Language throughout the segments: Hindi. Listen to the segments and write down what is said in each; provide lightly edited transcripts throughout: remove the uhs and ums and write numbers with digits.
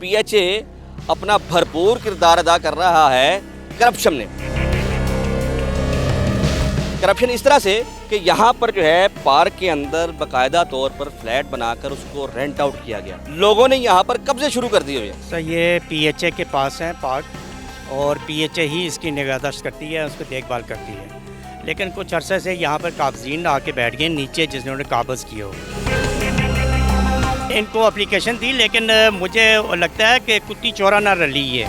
पीएचए अपना भरपूर किरदार अदा कर रहा है करप्शन में। करप्शन इस तरह से कि यहाँ पर जो है पार्क के अंदर बाकायदा तौर पर फ्लैट बनाकर उसको रेंट आउट किया गया। लोगों ने यहाँ पर कब्जे शुरू कर दिए हुए हैं। सर ये पीएचए के पास है पार्क और पीएचए ही इसकी निगहदाश्त करती है, उसको देखभाल करती है। लेकिन कुछ अरसे से यहाँ पर काबजीन आके बैठ गए नीचे जिन्होंने काबज़ किए हो। इनको एप्लीकेशन दी लेकिन मुझे लगता है कि कुत्ती चोरा ना रली है।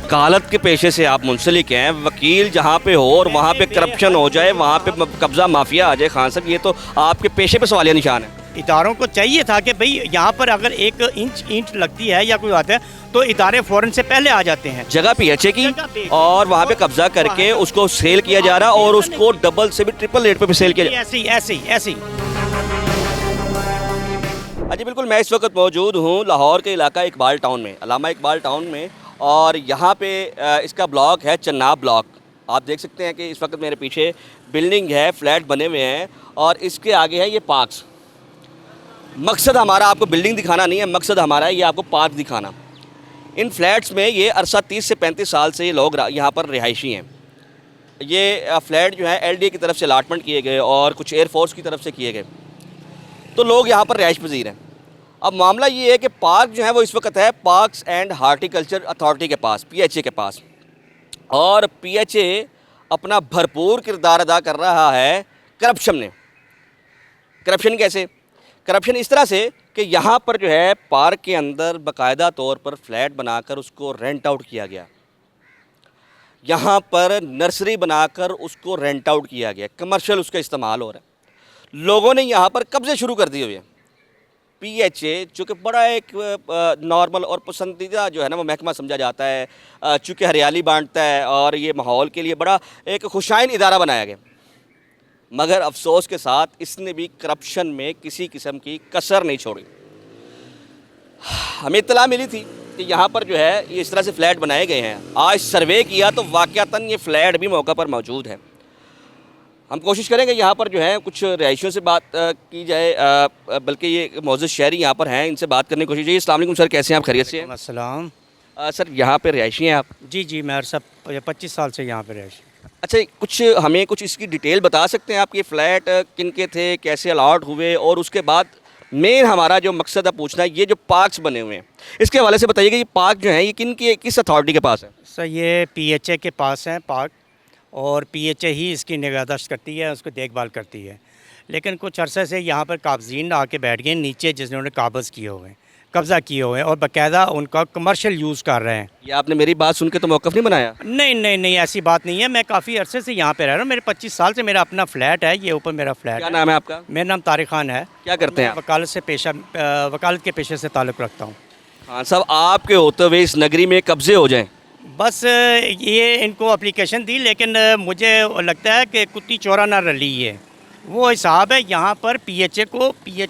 वकालत के पेशे से आप मुंसलिक हैं, वकील जहाँ पे हो और वहाँ पे करप्शन हो जाए, वहाँ पे कब्जा माफिया आ जाए, खान साहब ये तो आपके पेशे पे सवालिया निशान है। इदारों को चाहिए था कि भाई यहाँ पर अगर एक इंच ईंट लगती है या कोई आता है तो इदारे फ़ौरन से पहले आ जाते हैं। जगह पीएचए की और वहाँ पे कब्जा करके उसको सेल किया जा रहा और उसको डबल से भी ट्रिपल रेट पे भी सेल किया जा रहा। ऐसे ही। जी बिल्कुल, मैं इस वक्त मौजूद हूँ लाहौर के इलाका इकबाल टाउन में, अलामा इकबाल टाउन में, और यहाँ पे इसका ब्लॉक है चन्नाब ब्लॉक। आप देख सकते हैं कि इस वक्त मेरे पीछे बिल्डिंग है, फ्लैट बने हुए हैं और इसके आगे है ये पार्क्स। मकसद हमारा आपको बिल्डिंग दिखाना नहीं है, मकसद हमारा है ये आपको पार्क दिखाना। इन फ्लैट्स में ये अरसा 30 से 35 साल से ये लोग यहाँ पर रिहायशी हैं। ये फ्लैट जो है एलडीए की तरफ से अलाटमेंट किए गए और कुछ एयरफोर्स की तरफ से किए गए, तो लोग यहाँ पर रिहाइश पजीर हैं। अब मामला ये है कि पार्क जो है वो इस वक्त है पार्क्स एंड हार्टिकल्चर अथॉरिटी के पास, पीएचए के पास, और पीएचए अपना भरपूर किरदार अदा कर रहा है करप्शन में। करप्शन कैसे? करप्शन इस तरह से कि यहाँ पर जो है पार्क के अंदर बाकायदा तौर पर फ्लैट बनाकर उसको रेंट आउट किया गया। यहाँ पर नर्सरी बनाकर उसको रेंट आउट किया गया, कमर्शियल उसका इस्तेमाल हो रहा है। लोगों ने यहाँ पर कब्जे शुरू कर दिए हुए हैं। पीएचए चूँकि बड़ा एक नॉर्मल और पसंदीदा जो है ना वो महकमा समझा जाता है, चूँकि हरियाली बांटता है और ये माहौल के लिए बड़ा एक खुशाइन इदारा बनाया गया, मगर अफसोस के साथ इसने भी करप्शन में किसी किस्म की कसर नहीं छोड़ी। हमें इत्तला मिली थी कि यहाँ पर जो है ये इस तरह से फ्लैट बनाए गए हैं। आज सर्वे किया तो वाक़यातन ये फ्लैट भी मौका पर मौजूद है। हम कोशिश करेंगे यहाँ पर जो है कुछ रिहायशियों से बात की जाए, बल्कि ये मौजूद शहरी यहाँ पर हैं, इनसे बात करने की कोशिश। अस्सलाम वालेकुम सर, कैसे हैं आप? खैरियत से हैं? अस्सलाम। सर यहाँ पे रिहायशी हैं आप? जी मैं सब 25 साल से यहाँ पर रिहायशी। अच्छा, कुछ हमें कुछ इसकी डिटेल बता सकते हैं आप? ये फ्लैट किन के थे, कैसे अलाट हुए, और उसके बाद मेन हमारा जो मकसद है पूछना है, ये जो पार्क्स बने हुए हैं इसके हवाले से बताइएगा। ये पार्क जो है ये किस अथॉरिटी के पास है? सर ये पीएचए के पास है पार्क और पीएचए ही इसकी निगहदाश्त करती है, उसको देखभाल करती है। लेकिन कुछ अरसे से यहाँ पर काबजीन आके बैठ गए नीचे जिन्होंने काबज़ किए हुए हैं, कब्ज़ा किए हुए हैं और बाकायदा उनका कमर्शियल यूज़ कर रहे हैं। ये आपने मेरी बात सुन के तो मौक़िफ़ नहीं बनाया? नहीं, ऐसी बात नहीं है। मैं काफ़ी अरसे से यहाँ पे रह रहा हूँ। मेरे 25 साल से मेरा अपना फ्लैट है, ये ऊपर मेरा फ्लैट। क्या नाम है आपका? मेरा नाम तारिक खान है। क्या करते हैं आप? वकालत के पेशे से ताल्लुक़ रखता हूँ। हाँ साहब, आपके होते हुए इस नगरी में कब्ज़े हो जाएँ? बस ये इनको एप्लीकेशन दी लेकिन मुझे लगता है कि कुत्ती चोरा ना रली है। वो हिसाब है यहाँ पर पीएचए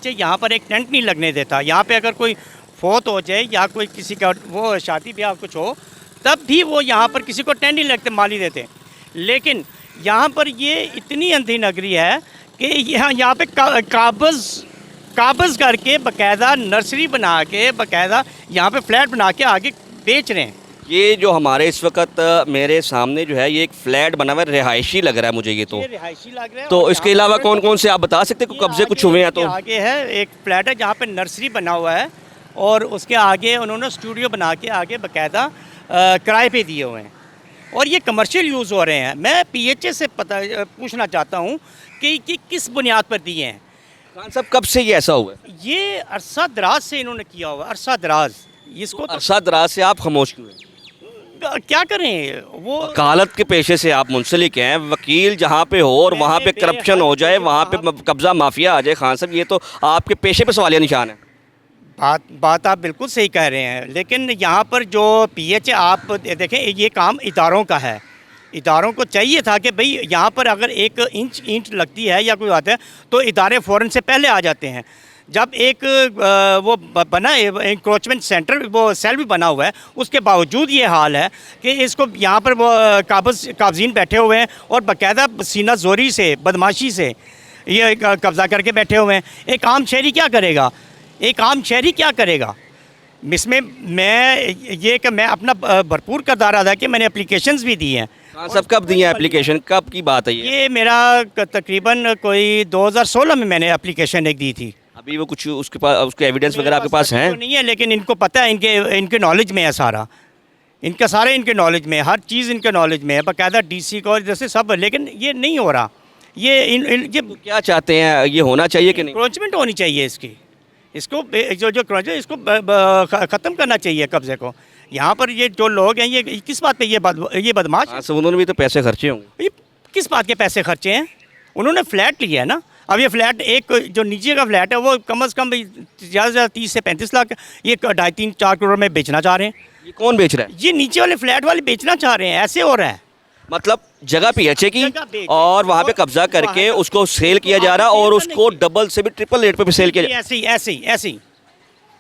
यहाँ पर एक टेंट नहीं लगने देता। यहाँ पे अगर कोई फौत हो जाए या कोई किसी का वो शादी ब्याह कुछ हो तब भी वो यहाँ पर किसी को टेंट नहीं लगते, माली देते। लेकिन यहाँ पर ये इतनी अंधी नगरी है कि यहाँ पे काबज़ करके बाकायदा नर्सरी बना के बाकायदा यहाँ पे फ्लैट बना के आगे बेच रहे हैं। ये जो हमारे इस वक्त मेरे सामने जो है ये एक फ्लैट बना हुआ है, रिहायशी लग रहा है मुझे। ये रिहायशी लग रहा है। तो इसके अलावा कौन कौन से आप बता सकते हैं? कब्जे कुछ हुए हैं? तो आगे है एक फ्लैट है जहाँ पे नर्सरी बना हुआ है और उसके आगे उन्होंने स्टूडियो बना के आगे बाकायदा किराए पे दिए हुए हैं और ये कमर्शियल यूज़ हो रहे हैं। मैं पीएचए से पूछना चाहता हूँ कि किस बुनियाद पर दिए हैं? खान साहब, कब से ये ऐसा हुआ है? ये अरसा दराज से इन्होंने किया हुआ, अरसा दराज। इसको अरसा दराज से आप खामोश क्यों हैं? क्या करें? वो वकालत के पेशे से आप मुंसलिक हैं, वकील जहाँ पे हो और वहाँ पे करप्शन हो जाए, वहाँ पे कब्जा माफिया आ जाए, खान साहब ये तो आपके पेशे पे सवालिया निशान है। बात आप बिल्कुल सही कह रहे हैं, लेकिन यहाँ पर जो पीएचए आप देखें ये काम इदारों का है। इदारों को चाहिए था कि भाई यहाँ पर अगर एक इंच ईंट लगती है या कोई आता है तो इदारे फ़ौरन से पहले आ जाते हैं। जब एक वो बना इंक्रोचमेंट सेंटर, वो सेल भी बना हुआ है, उसके बावजूद ये हाल है कि इसको यहाँ पर वो काबजीन बैठे हुए हैं और बाकायदा सीना जोरी से, बदमाशी से ये कब्ज़ा करके बैठे हुए हैं। एक आम शहरी क्या करेगा? एक आम शहरी क्या करेगा? इसमें मैं अपना भरपूर किरदार अदा किया, मैंने एप्लीकेशंस भी दी हैं। हाँ, सब कब दिए एप्लीकेशन, कब की बात है ये? ये मेरा तकरीबन कोई 2016 में मैंने एप्लीकेशन एक दी थी। अभी वो कुछ उसके पास उसके एविडेंस वगैरह आपके पास हैं? तो नहीं है, लेकिन इनको पता है, इनके नॉलेज में है सारा, इनके नॉलेज में है, हर चीज़ इनके नॉलेज में है, बाकायदा डीसी को जैसे सब, लेकिन ये नहीं हो रहा। ये तो क्या चाहते हैं, ये होना चाहिए कि नहीं? इंक्रोचमेंट होनी चाहिए इसको जो क्रोचमेंट इसको ख़त्म करना चाहिए कब्ज़े को। यहाँ पर ये जो लोग हैं, ये किस बात पे ये बदमाश, हाँ, सब उन्होंने भी तो पैसे खर्चे होंगे। ये किस बात के पैसे खर्चे हैं? उन्होंने फ्लैट लिया है ना। अब ये फ्लैट, एक जो नीचे का फ्लैट है वो कम से कम ज़्यादा से ज़्यादा 30 से 35 लाख, ये 2.5-3-4 करोड़ में बेचना चाह रहे हैं। ये कौन बेच रहा है? ये नीचे वाले फ्लैट वाले बेचना चाह रहे हैं, ऐसे हो रहा है। मतलब जगह पीएचए की जगह बेच- और वहाँ पे कब्जा करके उसको सेल किया जा रहा है और उसको डबल से भी ट्रिपल रेट पे भी सेल किया जा ऐसे ही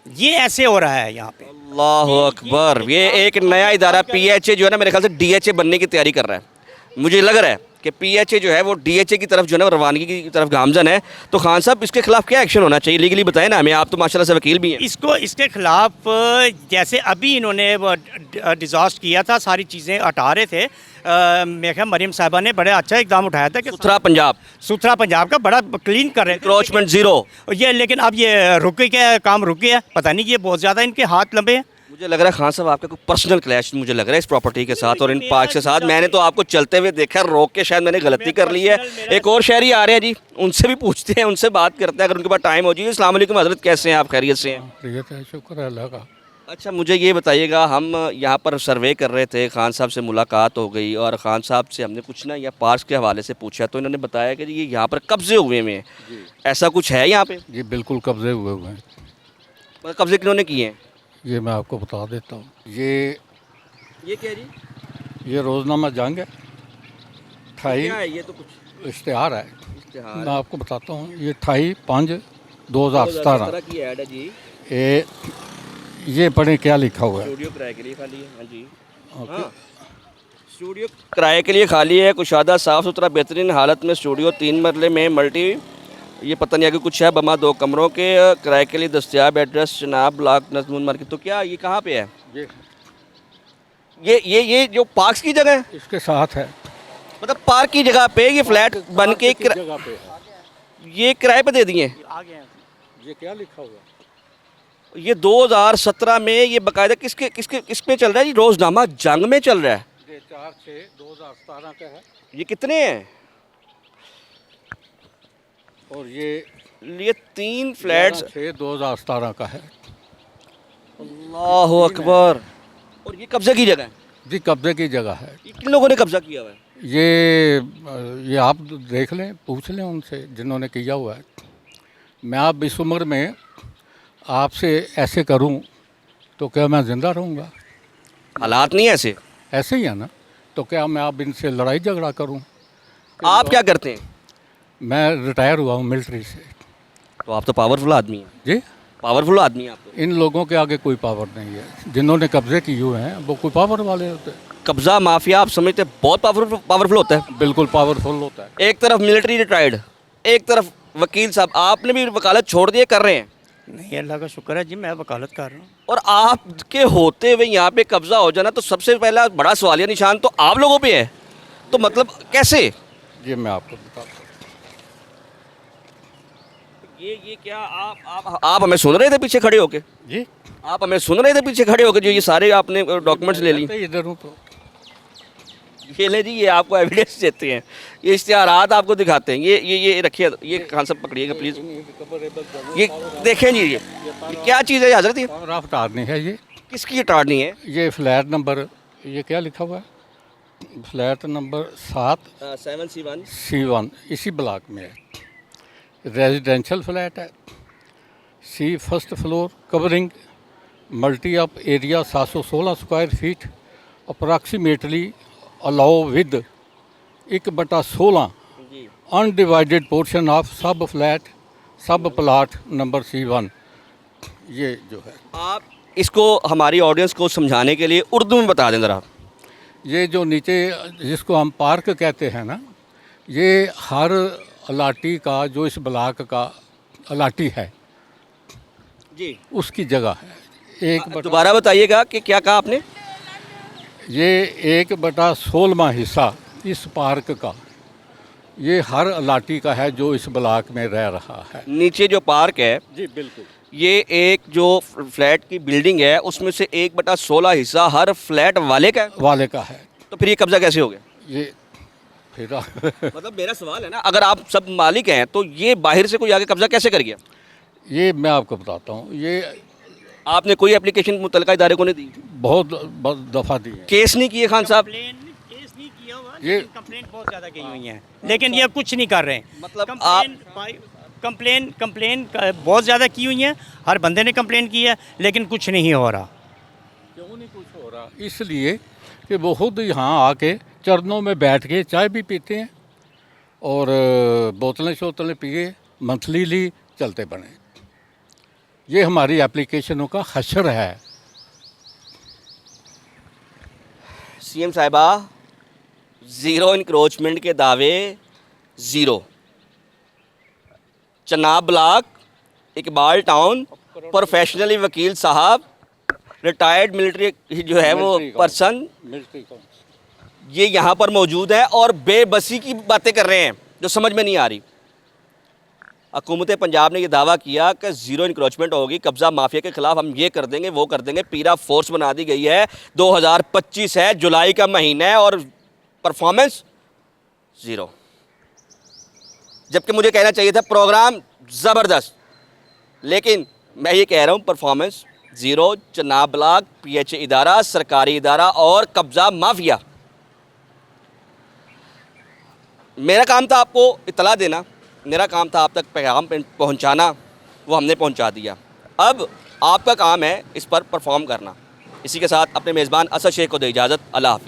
ये ऐसे हो रहा है यहाँ पे। अल्लाह अकबर। ये एक नया इदारा पीएचए जो है ना, मेरे ख्याल से डीएचए बनने की तैयारी कर रहा है। मुझे लग रहा है कि पीएचए जो है वो डीएचए की तरफ जो है ना, रवानगी की तरफ गामजन है। तो खान साहब, इसके खिलाफ क्या एक्शन होना चाहिए? लीगली बताएं ना हमें, आप तो माशाल्लाह से वकील भी हैं। इसके खिलाफ जैसे अभी इन्होंने वो डिजास्ट किया था, सारी चीज़ें हटा रहे थे। मेरे ख्याल मरीम साहिबा ने बड़ा अच्छा इकदाम उठाया था कि सुथरा पंजाब का बड़ा क्लीन कर रहे थे, इंक्रोचमेंट जीरो। ये लेकिन अब ये रुक गया, काम रुक गया, पता नहीं, ये बहुत ज़्यादा इनके हाथ लंबे हैं। मुझे लग रहा है खान साहब आपका कोई पर्सनल क्लैश मुझे लग रहा है इस प्रॉपर्टी के साथ और इन पार्क के साथ। मैंने तो आपको चलते हुए देखा, रोक के शायद मैंने गलती कर ली है। एक और शहरी आ रहे हैं जी, उनसे भी पूछते हैं, उनसे बात करते हैं अगर उनके पास टाइम हो जी। अस्सलाम वालेकुम हज़रत, कैसे हैं आप? खैरियत से हैं? खैरियत है, शुक्र है अल्लाह का। अच्छा, मुझे ये बताइएगा, हम यहाँ पर सर्वे कर रहे थे, खान साहब से मुलाकात हो गई और खान साहब से हमने कुछ ना या पार्क के हवाले से पूछा, तो इन्होंने बताया कि ये यहाँ पर कब्जे हुए हैं। ऐसा कुछ है यहाँ पे? जी बिल्कुल कब्जे हुए हुए हैं। मतलब कब्जे किन्होंने किए हैं? ये मैं आपको बता देता हूँ। ये क्या जी? ये रोज़नामा जंग है, ठाई क्या है ये? तो कुछ इश्तिहार है। इश्तिहार मैं आपको बताता हूँ, ये 28/5/2017 की ऐड है जी। ये पढ़े क्या लिखा हुआ है। स्टूडियो किराए के लिए खाली है। हाँ जी, हाँ। स्टूडियो किराए के लिए खाली है, कुशादा साफ़ सुथरा बेहतरीन हालत में स्टूडियो 3 मरले में मल्टी, ये पता नहीं आगे कुछ है, बमा 2 कमरों के किराए के लिए दस्तियाब। एड्रेस जनाब ब्लॉक नजमून मार्केट। तो क्या ये कहाँ पे है? ये जो पार्क की जगह है, इसके साथ है, मतलब पार्क की जगह पे ये फ्लैट बन के जगह पे है। ये किराए पे दे दिए। ये क्या लिखा हुआ है? ये 2017 में ये बाकायदा किस पे चल रहा है जी? रोज़नामा जंग में चल रहा है। ये 4/6/2017 का है। ये कितने हैं? और ये 3 फ्लैट्स 6/2017 का है। अल्लाह अकबर। और ये कब्जे की जगह है? जी कब्जे की जगह है। ये किन लोगों ने कब्जा किया हुआ है? ये आप देख लें, पूछ लें उनसे जिन्होंने किया हुआ है। मैं आप इस उम्र में आपसे ऐसे करूं तो क्या मैं ज़िंदा रहूंगा? हालात नहीं ऐसे। ऐसे ही है ना। तो क्या मैं आप इनसे लड़ाई झगड़ा करूं? आप क्या करते हैं? मैं रिटायर हुआ हूं मिलिट्री से। तो आप तो पावरफुल आदमी हैं। जी पावरफुल आदमी हैं आप तो। इन लोगों के आगे कोई पावर नहीं है। जिन्होंने कब्जे किए हुए हैं वो कोई पावर वाले होते हैं। कब्जा माफिया आप समझते हैं बहुत पावरफुल होता है? बिल्कुल पावरफुल होता है। एक तरफ मिलिट्री रिटायर्ड, एक तरफ वकील साहब, आपने भी वकालत छोड़ दिए, कर रहे हैं? नहीं, अल्लाह का शुक्र है जी, मैं वकालत कर रहा हूँ। और आपके होते हुए यहाँ पे कब्जा हो जाना, तो सबसे पहला बड़ा सवालिया निशान तो आप लोगों पे है। तो मतलब कैसे? ये मैं आपको बताता हूँ। ये क्या आप हमें सुन रहे थे पीछे खड़े होके? जी आप हमें सुन रहे थे पीछे खड़े होके जो ये सारे आपने डॉक्यूमेंट्स ले लिए? इधर हूँ तो ये ले जी, ये आपको एविडेंस देते हैं, ये इश्तिहारात आपको दिखाते हैं। ये रखिए, ये खान साहब पकड़िएगा प्लीज़। ये देखें जी, ये क्या चीज़ है हज़रत? ये पावर ऑफ अटॉर्नी है। ये किसकी अटॉर्नी है? ये फ्लैट नंबर, ये क्या लिखा हुआ है? फ्लैट नंबर 7C1 इसी ब्लॉक में है। रेजिडेंशियल फ्लैट है। See first floor, covering multi of area 716 square feet, approximately allow with 1/16 undivided portion of sub flat sub plot number C1। ये जो है, आप इसको हमारी ऑडियंस को समझाने के लिए उर्दू में बता दें ज़रा। ये जो नीचे जिसको हम पार्क कहते हैं ना, ये हर अलाटी का, जो इस ब्लॉक का अलाटी है, जी, उसकी जगह है। एक बटा दोबारा बताइएगा कि क्या कहा आपने? ये 1/16वां हिस्सा इस पार्क का ये हर अलाटी का है जो इस ब्लॉक में रह रहा है। नीचे जो पार्क है, जी बिल्कुल। ये एक जो फ्लैट की बिल्डिंग है उसमें से 1/16 हिस्सा हर फ्लैट वाले का है। वाले का है तो फिर ये कब्जा कैसे हो गया? ये फिर मतलब मेरा सवाल है ना, अगर आप सब मालिक हैं तो ये बाहर से कोई आगे कब्जा कैसे कर गया? ये मैं आपको बताता हूँ। ये आपने कोई एप्लीकेशन मुतलका इदारे को नहीं दी? बहुत दफ़ा दी है। केस नहीं किए खान साहब? केस नहीं किया हुआ, ये- लेकिन कंप्लेंट बहुत ज़्यादा की हुई हैं, लेकिन ये कुछ नहीं कर रहे हैं। मतलब कंप्लेन बहुत ज़्यादा की हुई हैं, हर बंदे ने कंप्लेन की है, लेकिन कुछ नहीं हो रहा। क्यों नहीं कुछ हो रहा? इसलिए कि वो खुद यहाँ आके चरणों में बैठ के चाय भी पीते हैं और बोतलें शोतलें पिए मंथली ली चलते बने। ये हमारी एप्लीकेशनों का हशर है। सीएम साहिबा, ज़ीरो इंक्रोचमेंट के दावे zero. Chenab block, Iqbal town, professionally वकील साहब, रिटायर्ड मिलिट्री जो है वो मिलिट्री पर्सन, मिलिट्री का ये यहाँ पर मौजूद है और बेबसी की बातें कर रहे हैं जो समझ में नहीं आ रही। हुकूमत पंजाब ने ये दावा किया कि ज़ीरो इंक्रोचमेंट होगी, कब्ज़ा माफिया के ख़िलाफ़ हम ये कर देंगे वो कर देंगे, पीरा फोर्स बना दी गई है। 2025 है, जुलाई का महीना है और परफॉर्मेंस ज़ीरो। जबकि मुझे कहना चाहिए था प्रोग्राम ज़बरदस्त, लेकिन मैं ये कह रहा हूँ performance zero. Chenab block, PHA इदारा, सरकारी इदारा और कब्ज़ा माफिया। मेरा काम था आपको इतला देना, मेरा काम था आप तक पैगाम पहुंचाना, वो हमने पहुंचा दिया। अब आपका काम है इस पर परफॉर्म करना। इसी के साथ अपने मेज़बान असद शेख को दे इजाज़त। अल्लाह हाफ़िज़।